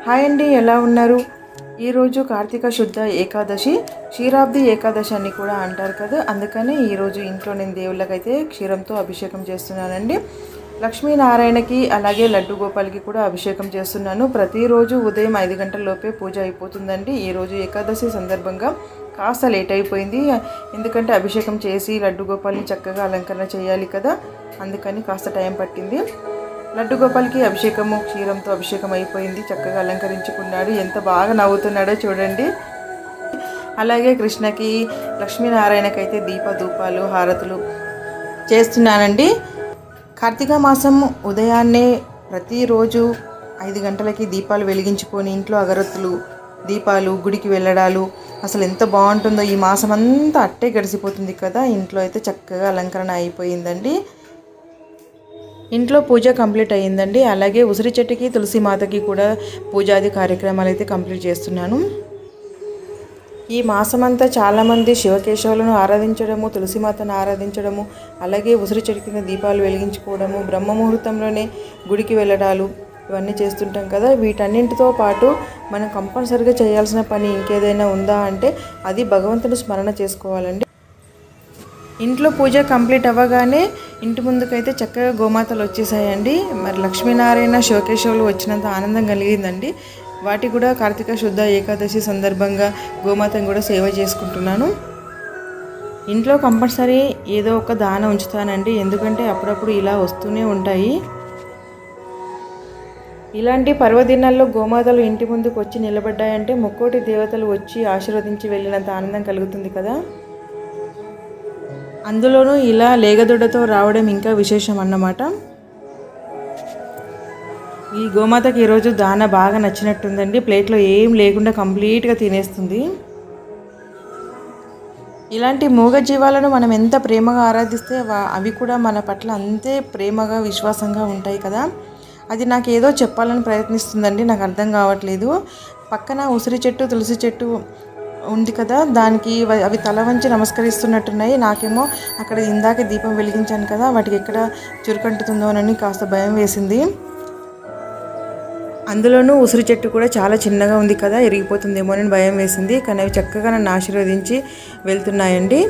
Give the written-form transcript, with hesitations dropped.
Hi అండి, ఎలా ఉన్నారు? ఈరోజు కార్తీక శుద్ధ ఏకాదశి, క్షీరాబ్ది ఏకాదశి అని కూడా అంటారు కదా. అందుకని ఈరోజు ఇంట్లో నేను దేవుళ్ళకైతే క్షీరంతో అభిషేకం చేస్తున్నానండి. లక్ష్మీనారాయణకి అలాగే లడ్డు గోపాల్కి కూడా అభిషేకం చేస్తున్నాను. ప్రతిరోజు ఉదయం 5 గంటల లోపే పూజ అయిపోతుందండి. ఈరోజు ఏకాదశి సందర్భంగా కాస్త లేట్ అయిపోయింది, ఎందుకంటే అభిషేకం చేసి లడ్డు గోపాల్ని చక్కగా అలంకరణ చేయాలి కదా. అందుకని కాస్త టైం పట్టింది. లడ్డు గోపాల్కి అభిషేకము క్షీరంతో అభిషేకం అయిపోయింది. చక్కగా అలంకరించుకున్నాడు. ఎంత బాగా నవ్వుతున్నాడో చూడండి. అలాగే కృష్ణకి, లక్ష్మీనారాయణకైతే ధూపాలు హారతులు చేస్తున్నానండి. కార్తీక మాసం ఉదయాన్నే ప్రతిరోజు 5 గంటలకి దీపాలు వెలిగించుకొని ఇంట్లో అగరొత్తులు, దీపాలు, గుడికి వెళ్ళడాలు అసలు ఎంత బాగుంటుందో. ఈ మాసం అంతా అట్టే గడిచిపోతుంది కదా. ఇంట్లో అయితే చక్కగా అలంకరణ అయిపోయిందండి. ఇంట్లో పూజ కంప్లీట్ అయ్యిందండి. అలాగే ఉసిరి చెట్టుకి, తులసి మాతకి కూడా పూజాది కార్యక్రమాలు అయితే కంప్లీట్ చేస్తున్నాను. ఈ మాసమంతా చాలామంది శివకేశవులను ఆరాధించడము, తులసిమాతను ఆరాధించడము, అలాగే ఉసిరి చెట్టు కింద దీపాలు వెలిగించుకోవడము, బ్రహ్మ ముహూర్తంలోనే గుడికి వెళ్ళడాలు ఇవన్నీ చేస్తుంటాం కదా. వీటన్నింటితో పాటు మనం కంపల్సరిగా చేయాల్సిన పని ఇంకేదైనా ఉందా అంటే అది భగవంతుని స్మరణ చేసుకోవాలండి. ఇంట్లో పూజ కంప్లీట్ అవ్వగానే ఇంటి ముందుకైతే చక్కగా గోమాతలు వచ్చేసాయండి. మరి లక్ష్మీనారాయణ, శివకేశవులు వచ్చినంత ఆనందం కలిగిందండి. వాటి కూడా కార్తీక శుద్ధ ఏకాదశి సందర్భంగా గోమాతను కూడా సేవ చేసుకుంటున్నాను. ఇంట్లో కంపల్సరీ ఏదో ఒక దాన ఉంచుతానండి, ఎందుకంటే అప్పుడప్పుడు ఇలా వస్తూనే ఉంటాయి. ఇలాంటి పర్వదినాల్లో గోమాతలు ఇంటి ముందుకు వచ్చి నిలబడ్డాయంటే ముక్కోటి దేవతలు వచ్చి ఆశీర్వదించి వెళ్ళినంత ఆనందం కలుగుతుంది కదా. అందులోనూ ఇలా లేగదొడ్డతో రావడం ఇంకా విశేషం అన్నమాట. ఈ గోమాతకి ఈరోజు దాన బాగా నచ్చినట్టుందండి. ప్లేట్లో ఏం లేకుండా కంప్లీట్గా తినేస్తుంది. ఇలాంటి మూగ జీవాలను మనం ఎంత ప్రేమగా ఆరాధిస్తే అవి కూడా మన పట్ల అంతే ప్రేమగా, విశ్వాసంగా ఉంటాయి కదా. అది నాకు ఏదో చెప్పాలని ప్రయత్నిస్తుందండి, నాకు అర్థం కావట్లేదు. పక్కన ఉసిరి చెట్టు, తులసి చెట్టు ఉంది కదా, దానికి అవి తల వంచి నమస్కరిస్తున్నట్టున్నాయి. నాకేమో అక్కడ ఇందాక దీపం వెలిగించాను కదా, వాటికి ఎక్కడ చురుకంటుతుందోనని కాస్త భయం వేసింది. అందులోనూ ఉసిరి చెట్టు కూడా చాలా చిన్నగా ఉంది కదా, ఇరిగిపోతుందేమోనని భయం వేసింది. కానీ అవి చక్కగా నన్ను ఆశీర్వదించి వెళ్తున్నాయండి.